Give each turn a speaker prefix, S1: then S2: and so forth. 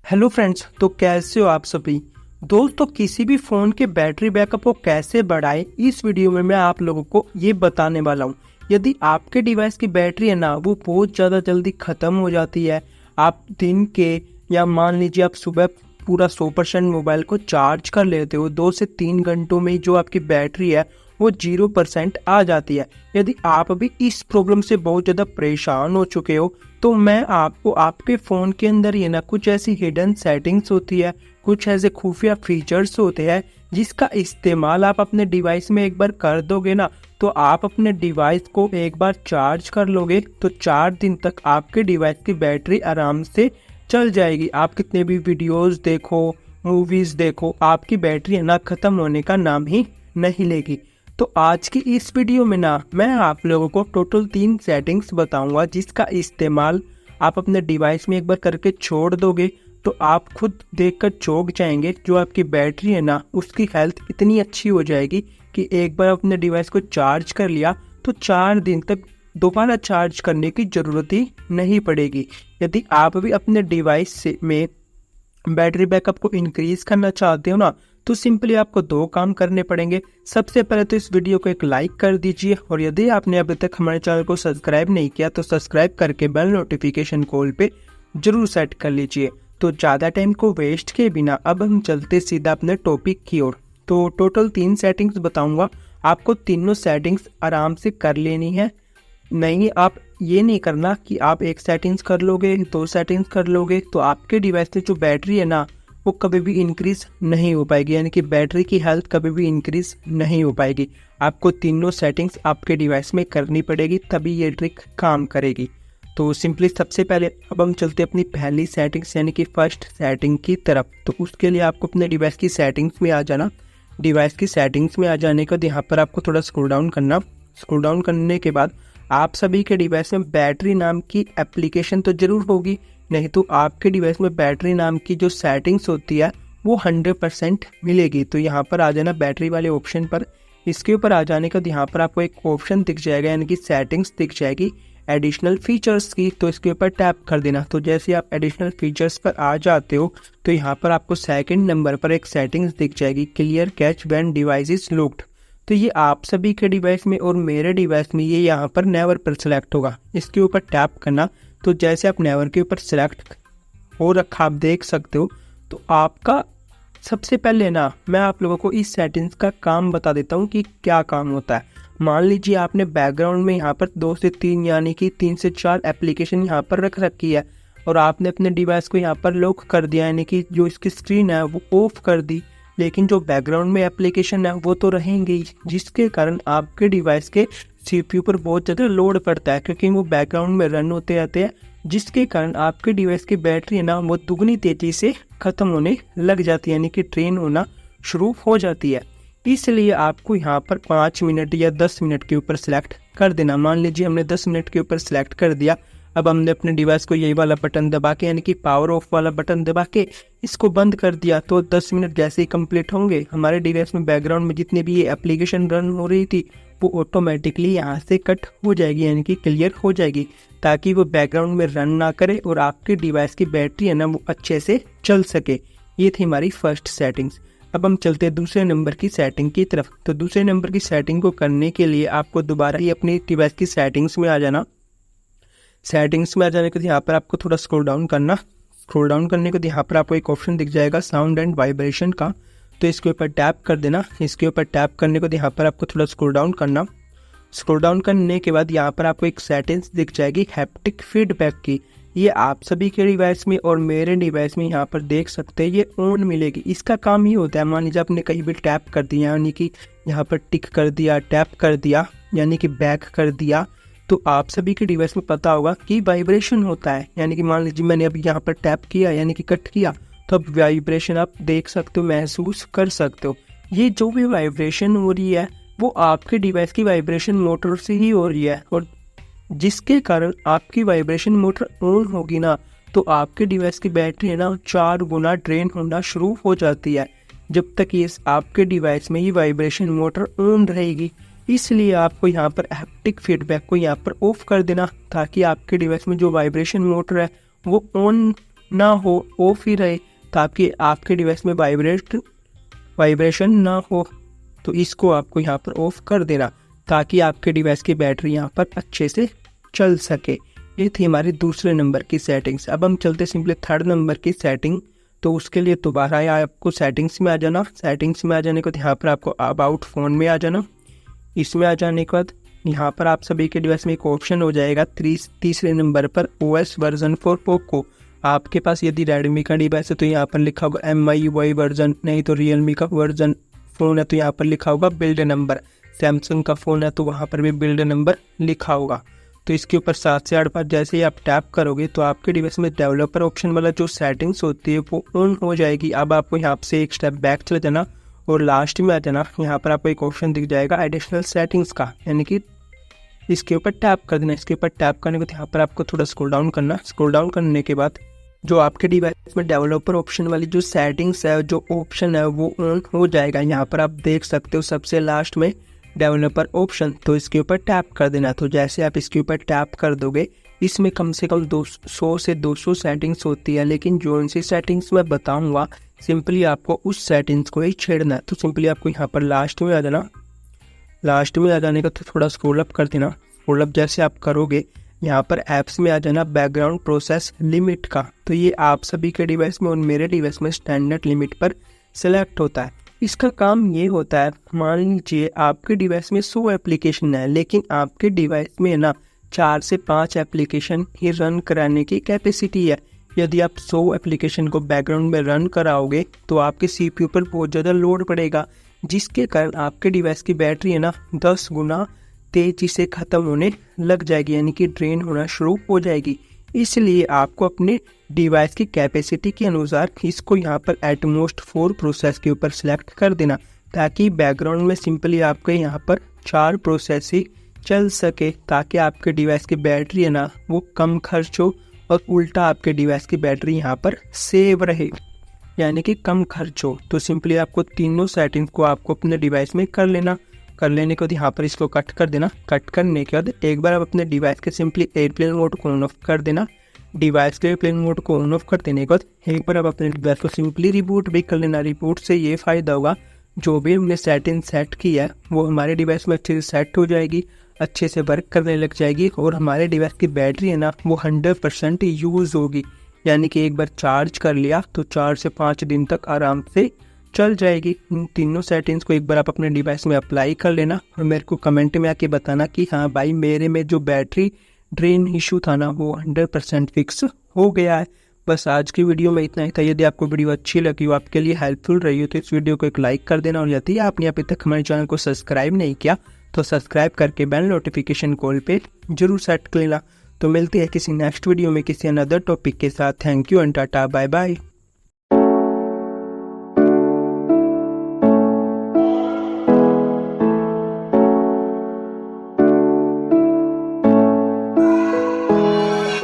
S1: Hello friends, तो कैसे हो आप सभी दोस्तों। किसी भी फ़ोन के बैटरी बैकअप को कैसे बढ़ाएं, इस वीडियो में मैं आप लोगों को ये बताने वाला हूँ। यदि आपके डिवाइस की बैटरी है ना, वो बहुत ज़्यादा जल्दी ख़त्म हो जाती है, आप दिन के या मान लीजिए आप सुबह पूरा 100% मोबाइल को चार्ज कर लेते हो, 2 से 3 घंटों में जो आपकी बैटरी है वो 0% आ जाती है। यदि आप भी इस प्रॉब्लम से बहुत ज़्यादा परेशान हो चुके हो, तो मैं आपको आपके फ़ोन के अंदर ये ना कुछ ऐसी हिडन सेटिंग्स होती है, कुछ ऐसे खुफिया फीचर्स होते हैं जिसका इस्तेमाल आप अपने डिवाइस में एक बार कर दोगे ना, तो आप अपने डिवाइस को एक बार चार्ज कर लोगे तो 4 दिन तक आपके डिवाइस की बैटरी आराम से चल जाएगी। आप कितने भी वीडियोस देखो, मूवीज़ देखो, आपकी बैटरी है ना ख़त्म होने का नाम ही नहीं लेगी। तो आज की इस वीडियो में ना मैं आप लोगों को टोटल 3 सेटिंग्स बताऊंगा जिसका इस्तेमाल आप अपने डिवाइस में एक बार करके छोड़ दोगे तो आप खुद देखकर चौंक जाएंगे। जो आपकी बैटरी है ना, उसकी हेल्थ इतनी अच्छी हो जाएगी कि एक बार अपने डिवाइस को चार्ज कर लिया तो 4 दिन तक दोबारा चार्ज करने की ज़रूरत ही नहीं पड़ेगी। यदि आप भी अपने डिवाइस में बैटरी बैकअप को इंक्रीज करना चाहते हो ना, तो सिंपली आपको 2 काम करने पड़ेंगे। सबसे पहले तो इस वीडियो को एक लाइक कर दीजिए, और यदि आपने अभी तक हमारे चैनल को सब्सक्राइब नहीं किया तो सब्सक्राइब करके बेल नोटिफिकेशन कॉल पे जरूर सेट कर लीजिए। तो ज़्यादा टाइम को वेस्ट किए बिना अब हम चलते सीधा अपने टॉपिक की ओर। तो टोटल 3 सेटिंग्स बताऊंगा, आपको तीनों सेटिंग्स आराम से कर लेनी है। नहीं, आप ये नहीं करना कि आप एक सेटिंग्स कर लोगे, 2 सेटिंग्स कर लोगे तो आपके डिवाइस की जो बैटरी है ना वो कभी भी इंक्रीज नहीं हो पाएगी, यानी कि बैटरी की हेल्थ कभी भी इंक्रीज नहीं हो पाएगी। आपको तीनों सेटिंग्स आपके डिवाइस में करनी पड़ेगी, तभी ये ट्रिक काम करेगी। तो सिंपली सबसे पहले अब हम चलते अपनी पहली सेटिंग्स यानी कि फर्स्ट सेटिंग की तरफ। तो उसके लिए आपको अपने डिवाइस की सेटिंग्स में आ जाना। डिवाइस की सेटिंग्स में आ जाने के बाद यहाँ पर आपको थोड़ा स्क्रॉल डाउन करना। स्क्रॉल डाउन करने के बाद आप सभी के डिवाइस में बैटरी नाम की एप्लीकेशन तो ज़रूर होगी, नहीं तो आपके डिवाइस में बैटरी नाम की जो सेटिंग्स होती है वो 100% मिलेगी। तो यहाँ पर आ जाना बैटरी वाले ऑप्शन पर। इसके ऊपर आ जाने का यहाँ पर आपको एक ऑप्शन दिख जाएगा, यानी कि सेटिंग्स दिख जाएगी एडिशनल फीचर्स की। तो इसके ऊपर टैप कर देना। तो जैसे आप एडिशनल फीचर्स पर आ जाते हो तो यहाँ पर आपको सेकंड नंबर पर एक सेटिंग्स दिख जाएगी, clear catch when device is locked. तो ये आप सभी के डिवाइस में और मेरे डिवाइस में ये यहाँ पर नेवर पर सिलेक्ट होगा। इसके ऊपर टैप करना। तो जैसे आप नेवर के ऊपर सिलेक्ट हो रखा आप देख सकते हो। तो आपका सबसे पहले ना मैं आप लोगों को इस सेटिंग्स का काम बता देता हूँ कि क्या काम होता है। मान लीजिए आपने बैकग्राउंड में यहाँ पर 2 से 3 यानी कि 3 से 4 एप्लीकेशन यहाँ पर रख रखी है, और आपने अपने डिवाइस को यहाँ पर लॉक कर दिया, यानी कि जो इसकी स्क्रीन है वो ऑफ कर दी, लेकिन जो बैकग्राउंड में एप्लीकेशन है वो तो रहेंगे, जिसके कारण आपके डिवाइस के सीपीयू पर बहुत ज़्यादा लोड पड़ता है, क्योंकि वो बैकग्राउंड में रन होते रहते हैं, जिसके कारण आपके डिवाइस की बैटरी है ना वो दुगनी तेज़ी से ख़त्म होने लग जाती है, यानी कि ड्रेन होना शुरू हो जाती है। इसलिए आपको यहाँ पर 5 मिनट या 10 मिनट के ऊपर सिलेक्ट कर देना। मान लीजिए हमने 10 मिनट के ऊपर सिलेक्ट कर दिया। अब हमने अपने डिवाइस को यही वाला बटन दबा के, यानी कि पावर ऑफ वाला बटन दबा के इसको बंद कर दिया। तो 10 मिनट जैसे ही कंप्लीट होंगे, हमारे डिवाइस में बैकग्राउंड में जितनी भी ये एप्लीकेशन रन हो रही थी वो ऑटोमेटिकली यहाँ से कट हो जाएगी, यानी कि क्लियर हो जाएगी, ताकि वो बैकग्राउंड में रन ना करे और आपके डिवाइस की बैटरी है ना वो अच्छे से चल सके। ये थी हमारी फर्स्ट सेटिंग्स। अब हम चलते हैं दूसरे नंबर की सेटिंग की तरफ। तो दूसरे नंबर की सेटिंग को करने के लिए आपको दोबारा ही अपनी डिवाइस की सेटिंग्स में आ जाना। सेटिंग्स में आ जाने के बाद यहाँ पर आपको थोड़ा स्क्रॉल डाउन करना। स्क्रॉल डाउन करने के बाद यहाँ पर आपको एक ऑप्शन दिख जाएगा साउंड एंड वाइब्रेशन का, तो इसके ऊपर टैप कर देना। इसके ऊपर टैप करने के बाद यहाँ पर आपको थोड़ा स्क्रॉल डाउन करना। स्क्रॉल डाउन करने के बाद यहाँ पर आपको एक सेटिंग्स दिख जाएगी हैप्टिक फीडबैक की। ये आप सभी के डिवाइस में और मेरे डिवाइस में यहाँ पर देख सकते हैं, ये ऑन मिलेगी। इसका काम ही होता है, मान लीजिए आपने कहीं भी टैप कर दिया, यानी कि यहाँ पर टिक कर दिया, टैप कर दिया, यानी कि बैक कर दिया, तो आप सभी के डिवाइस में पता होगा कि वाइब्रेशन होता है। यानी कि मान लीजिए मैंने अभी यहाँ पर टैप किया, यानी कि कट किया, तो अब वाइब्रेशन आप देख सकते हो, महसूस कर सकते हो। ये जो भी वाइब्रेशन हो रही है वो आपके डिवाइस की वाइब्रेशन मोटर से ही हो रही है, और जिसके कारण आपकी वाइब्रेशन मोटर ऑन होगी ना तो आपके डिवाइस की बैटरी है ना 4 गुना ड्रेन होना शुरू हो जाती है, जब तक ये आपके डिवाइस में ये वाइब्रेशन मोटर ऑन रहेगी। इसलिए आपको यहाँ पर हैप्टिक फीडबैक को यहाँ पर ऑफ कर देना, ताकि आपके डिवाइस में जो वाइब्रेशन मोटर है वो ऑन ना हो, ऑफ ही रहे, ताकि आपके डिवाइस में वाइब्रेशन ना हो। तो इसको आपको यहाँ पर ऑफ कर देना ताकि आपके डिवाइस की बैटरी यहाँ पर अच्छे से चल सके। ये थी हमारी दूसरे नंबर की सेटिंग्स। अब हम चलते सिंपली थर्ड नंबर की सेटिंग। तो उसके लिए दोबारा आपको सेटिंग्स में आ जाना। सेटिंग्स में आ जाने के बाद यहाँ पर आपको अबाउट फ़ोन में आ जाना। इसमें आ जाने के बाद यहाँ पर आप सभी के डिवाइस में एक ऑप्शन हो जाएगा तीसरे नंबर पर OS वर्जन फॉर पोको। आपके पास यदि रेडमी का डिवाइस है तो यहाँ पर लिखा होगा MIUI वर्जन, नहीं तो रियलमी का वर्जन फ़ोन है तो यहाँ पर लिखा होगा बिल्ड नंबर, सैमसंग का फ़ोन है तो वहाँ पर भी बिल्ड नंबर लिखा होगा। तो इसके ऊपर 7 से 8 बार जैसे ही आप टैप करोगे तो आपके डिवाइस में डेवलपर ऑप्शन वाला जो सेटिंग्स होती है वो ऑन हो जाएगी। अब आपको यहाँ से एक स्टेप बैक चले जाना और लास्ट में आ जाना। यहाँ पर आपको एक ऑप्शन दिख जाएगा एडिशनल सेटिंग्स का, यानी कि इसके ऊपर टैप कर देना। इसके ऊपर टैप करने के बाद यहाँ पर आपको थोड़ा स्क्रॉल डाउन करना। स्क्रॉल डाउन करने के बाद जो आपके डिवाइस में डेवलपर ऑप्शन वाली जो सेटिंग्स है, जो ऑप्शन है वो ऑन हो जाएगा। यहाँ पर आप देख सकते हो सबसे लास्ट में डेवलपर ऑप्शन, तो इसके ऊपर टैप कर देना। तो जैसे आप इसके ऊपर टैप कर दोगे, इसमें कम से कम 100 से 200 सेटिंग्स होती है, लेकिन जो सी सेटिंग्स मैं बताऊंगा सिंपली आपको उस सेटिंग्स को ही छेड़ना है। तो सिंपली आपको यहाँ पर लास्ट में आ जाना। लास्ट में आ जाने का तो थोड़ा स्क्रॉल अप कर देना। स्क्रॉल अप जैसे आप करोगे यहाँ पर ऐप्स में आ जाना बैकग्राउंड प्रोसेस लिमिट का। तो ये आप सभी के डिवाइस में और मेरे डिवाइस में स्टैंडर्ड लिमिट पर सिलेक्ट होता है। इसका काम ये होता है, मान लीजिए आपके डिवाइस में 100 एप्लीकेशन है, लेकिन आपके डिवाइस में ना 4 से 5 एप्लीकेशन ही रन कराने की कैपेसिटी है। यदि आप 100 एप्लीकेशन को बैकग्राउंड में रन कराओगे तो आपके CPU पर बहुत ज़्यादा लोड पड़ेगा, जिसके कारण आपके डिवाइस की बैटरी है ना 10 गुना तेजी से ख़त्म होने लग जाएगी, यानी कि ड्रेन होना शुरू हो जाएगी। इसलिए आपको अपने डिवाइस की कैपेसिटी के अनुसार इसको यहाँ पर एटमोस्ट 4 प्रोसेस के ऊपर सेलेक्ट कर देना, ताकि बैकग्राउंड में सिंपली आपके यहाँ पर 4 प्रोसेस ही चल सके, ताकि आपके डिवाइस की बैटरी है ना वो कम खर्च हो और उल्टा आपके डिवाइस की बैटरी यहाँ पर सेव रहे, यानी कि कम खर्च हो। तो सिंपली आपको तीनों सेटिंग्स को आपको अपने डिवाइस में कर लेना। कर लेने के बाद यहाँ पर इसको कट कर देना। कट करने के बाद एक बार आप अपने डिवाइस के सिंपली एयरप्लेन मोड को ऑन ऑफ कर देना। डिवाइस के एयरप्लेन मोड को ऑन ऑफ कर देने के बाद एक बार आप अपने डिवाइस को सिंपली रिबूट भी कर लेना। रिबूट से ये फ़ायदा होगा, जो भी हमने सेटिंग सेट की है वो हमारे डिवाइस में अच्छे से सेट हो जाएगी, अच्छे से वर्क करने लग जाएगी और हमारे डिवाइस की बैटरी है ना वो 100% यूज़ होगी, यानी कि एक बार चार्ज कर लिया तो 4 से 5 दिन तक आराम से चल जाएगी। इन तीनों सेटिंग्स को एक बार आप अपने डिवाइस में अप्लाई कर लेना और मेरे को कमेंट में आके बताना कि हाँ भाई मेरे में जो बैटरी ड्रेन इशू था ना वो 100% फिक्स हो गया है। बस आज की वीडियो में इतना ही था। यदि आपको वीडियो अच्छी लगी हो, आपके लिए हेल्पफुल रही हो, तो इस वीडियो को एक लाइक कर देना और यदि आपने अभी तक हमारे चैनल को सब्सक्राइब नहीं किया तो सब्सक्राइब करके बेल नोटिफिकेशन कॉल पे जरूर सेट कर लेना। तो मिलती है किसी नेक्स्ट वीडियो में किसी अनदर टॉपिक के साथ। Thank you and tata bye bye.